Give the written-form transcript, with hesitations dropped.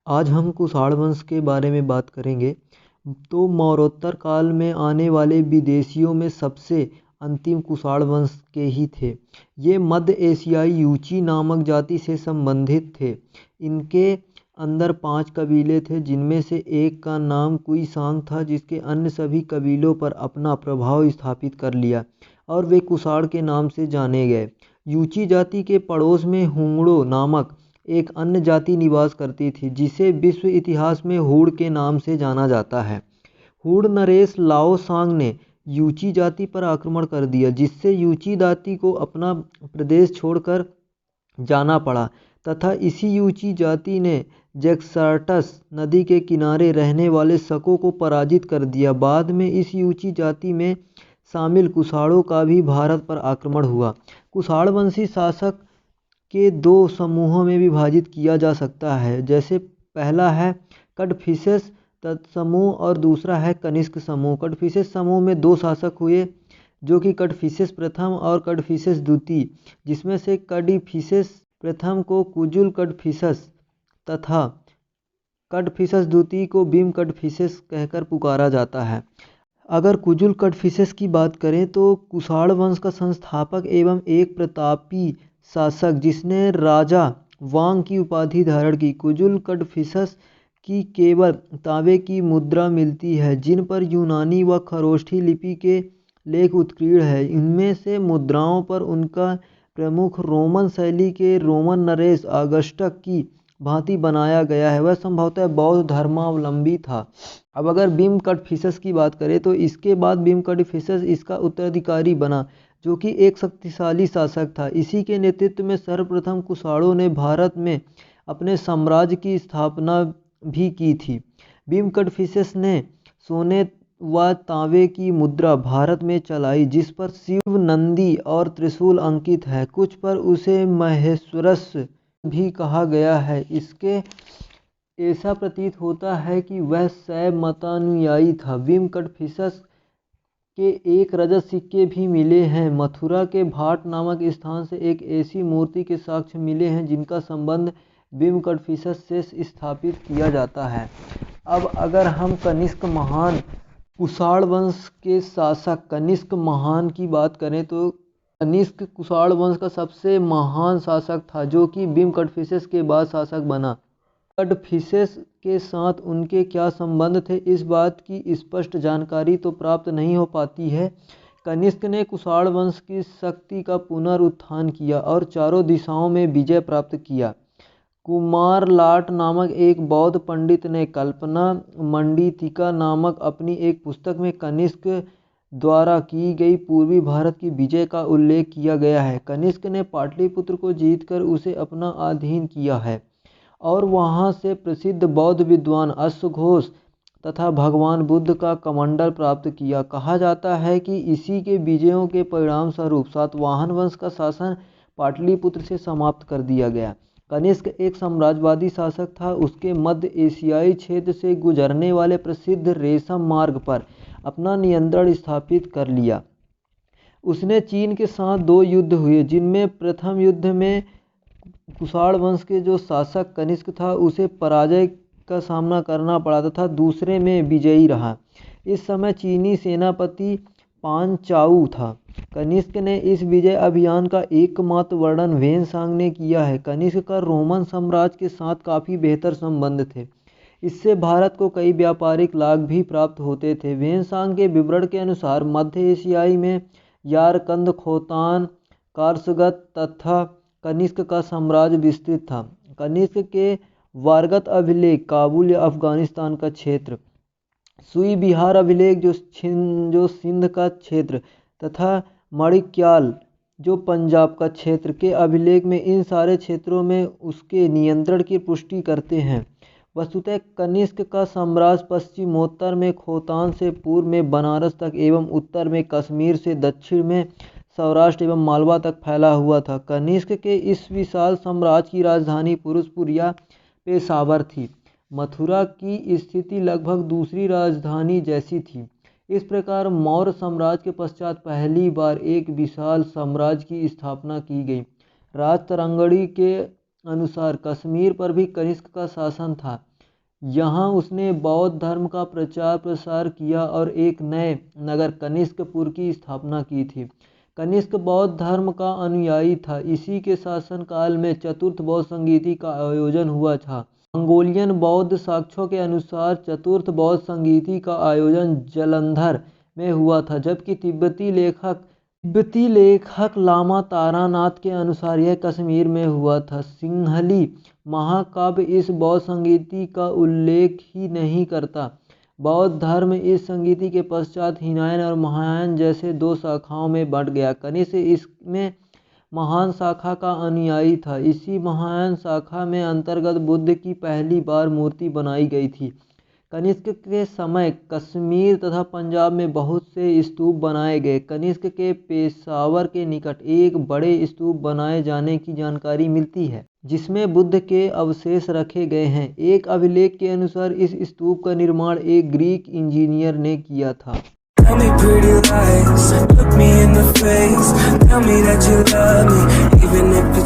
आज हम कुषाण वंश के बारे में बात करेंगे। तो मौर्योत्तर काल में आने वाले विदेशियों में सबसे अंतिम कुषाण वंश के ही थे। ये मध्य एशियाई यूची नामक जाति से संबंधित थे। इनके अंदर 5 कबीले थे, जिनमें से एक का नाम कुई-सांग था, जिसके अन्य सभी कबीलों पर अपना प्रभाव स्थापित कर लिया और वे कुषाण के नाम से जाने गए। यूची जाति के पड़ोस में हुंगड़ो नामक एक अन्य जाति निवास करती थी, जिसे विश्व इतिहास में हुड़ के नाम से जाना जाता है। हुड़ नरेश लाओ सांग ने यूची जाति पर आक्रमण कर दिया, जिससे यूची जाति को अपना प्रदेश छोड़कर जाना पड़ा तथा इसी यूची जाति ने जैक्सार्टस नदी के किनारे रहने वाले शकों को पराजित कर दिया। बाद में इस यूची जाति में शामिल कुषाणों का भी भारत पर आक्रमण हुआ। कुषाण वंशी शासक के 2 समूहों में विभाजित किया जा सकता है, जैसे पहला है कड़फिसेस समूह और दूसरा है कनिष्क समूह। कड़फिसेस समूह में 2 शासक हुए, जो कि कड़फिसेस प्रथम और कड़फिसेस द्वितीय, जिसमें से कड़फिसेस प्रथम को कुजुल कड़फिसेस तथा कड़फिसेस द्वितीय को भीम कड़फिसेस कहकर पुकारा जाता है। अगर कुजुल कड़फिसेस की बात करें तो कुषाण वंश का संस्थापक एवं एक प्रतापी शासक, जिसने राजा वांग की उपाधि धारण की। कुजुल कड़फिसेस की केवल तांबे की मुद्रा मिलती है, जिन पर यूनानी व खरोष्ठी लिपि के लेख उत्कीर्ण है। इनमें से मुद्राओं पर उनका प्रमुख रोमन शैली के रोमन नरेश ऑगस्टस की भांति बनाया गया है। वह संभवतः बौद्ध धर्मावलंबी था। अब अगर भीम कड़फिसेस की बात करें तो इसके बाद भीम कड़फिसेस इसका उत्तराधिकारी बना, जो कि एक शक्तिशाली शासक था। इसी के नेतृत्व में सर्वप्रथम कुषाणों ने भारत में अपने साम्राज्य की स्थापना भी की थी। भीम कड़फिसेस ने सोने व तांबे की मुद्रा भारत में चलाई, जिस पर शिव, नंदी और त्रिशूल अंकित है। कुछ पर उसे महेश्वरस भी कहा गया है। इसके ऐसा प्रतीत होता है कि वह शैव मतानुयायी था। भीम कड़फिसेस के एक रजत सिक्के भी मिले हैं। मथुरा के भाट नामक स्थान से एक ऐसी मूर्ति के साक्ष्य मिले हैं, जिनका संबंध भीम कड़फिसेस से स्थापित किया जाता है। अब अगर हम कनिष्क महान कुषाण वंश के शासक कनिष्क महान की बात करें तो कनिष्क कुषाण वंश का सबसे महान शासक था, जो कि भीम कड़फिसेस के बाद शासक बना। कड़फिसेस के साथ उनके क्या संबंध थे, इस बात की स्पष्ट जानकारी तो प्राप्त नहीं हो पाती है। कनिष्क ने कुषाण वंश की शक्ति का पुनरुत्थान किया और चारों दिशाओं में विजय प्राप्त किया। कुमारलाट नामक एक बौद्ध पंडित ने कल्पना मंडितिका नामक अपनी एक पुस्तक में कनिष्क द्वारा की गई पूर्वी भारत की विजय का उल्लेख किया गया है। कनिष्क ने पाटलिपुत्र को जीतकर उसे अपना अधीन किया है और वहां से प्रसिद्ध बौद्ध विद्वान अश्वघोष तथा भगवान बुद्ध का कमंडल प्राप्त किया। कहा जाता है कि इसी के विजयों के परिणाम स्वरूप सातवाहन वंश का शासन पाटलिपुत्र से समाप्त कर दिया गया। कनिष्क एक साम्राज्यवादी शासक था। उसके मध्य एशियाई क्षेत्र से गुजरने वाले प्रसिद्ध रेशम मार्ग पर अपना नियंत्रण स्थापित कर लिया। उसने चीन के साथ 2 युद्ध हुए, जिनमें प्रथम युद्ध में कुषाण वंश के जो शासक कनिष्क था उसे पराजय का सामना करना पड़ा तथा दूसरे में विजयी रहा। इस समय चीनी सेनापति पांचाऊ था। कनिष्क ने इस विजय अभियान का एकमात्र वर्णन वेनसांग ने किया है। कनिष्क का रोमन साम्राज्य के साथ काफ़ी बेहतर संबंध थे। इससे भारत को कई व्यापारिक लाभ भी प्राप्त होते थे। वेनसांग के विवरण के अनुसार मध्य एशियाई में यारकंद, खोतान, कारसगत तथा कनिष्क का साम्राज्य विस्तृत था। कनिष्क के वारगत अभिलेख काबुल या अफगानिस्तान का क्षेत्र, सुई बिहार अभिलेख जो सिंध का क्षेत्र तथा मणिक्याल जो पंजाब का क्षेत्र के अभिलेख में इन सारे क्षेत्रों में उसके नियंत्रण की पुष्टि करते हैं। वस्तुतः कनिष्क का साम्राज्य पश्चिमोत्तर में खोतान से पूर्व में बनारस तक एवं उत्तर में कश्मीर से दक्षिण में सौराष्ट्र एवं मालवा तक फैला हुआ था। कनिष्क के इस विशाल साम्राज्य की राजधानी फिरोजपुर या पेशावर थी। मथुरा की स्थिति लगभग दूसरी राजधानी जैसी थी। इस प्रकार मौर्य साम्राज्य के पश्चात पहली बार एक विशाल साम्राज्य की स्थापना की गई। राजतरंगड़ी के अनुसार कश्मीर पर भी कनिष्क का शासन था। यहाँ उसने बौद्ध धर्म का प्रचार प्रसार किया और एक नए नगर कनिष्कपुर की स्थापना की थी। कनिष्क बौद्ध धर्म का अनुयायी था। इसी के शासनकाल में चतुर्थ बौद्ध संगीति का आयोजन हुआ था। मंगोलियन बौद्ध साक्ष्यों के अनुसार चतुर्थ बौद्ध संगीति का आयोजन जालंधर में हुआ था, जबकि तिब्बती लेखक लामा तारानाथ के अनुसार यह कश्मीर में हुआ था। सिंहली महाकाव्य इस बौद्ध संगीति का उल्लेख ही नहीं करता। बौद्ध धर्म इस संगीति के पश्चात हीनयान और महायान जैसे दो शाखाओं में बंट गया। कनिष्क इसमें महान शाखा का अनुयायी था। इसी महायान शाखा में अंतर्गत बुद्ध की पहली बार मूर्ति बनाई गई थी। कनिष्क के समय कश्मीर तथा पंजाब में बहुत से स्तूप बनाए गए। कनिष्क के पेशावर के निकट एक बड़े स्तूप बनाए जाने की जानकारी मिलती है, जिसमें बुद्ध के अवशेष रखे गए हैं। एक अभिलेख के अनुसार इस स्तूप का निर्माण एक ग्रीक इंजीनियर ने किया था। Tell me pretty lies, look me in the face, tell me that you love me, even if it's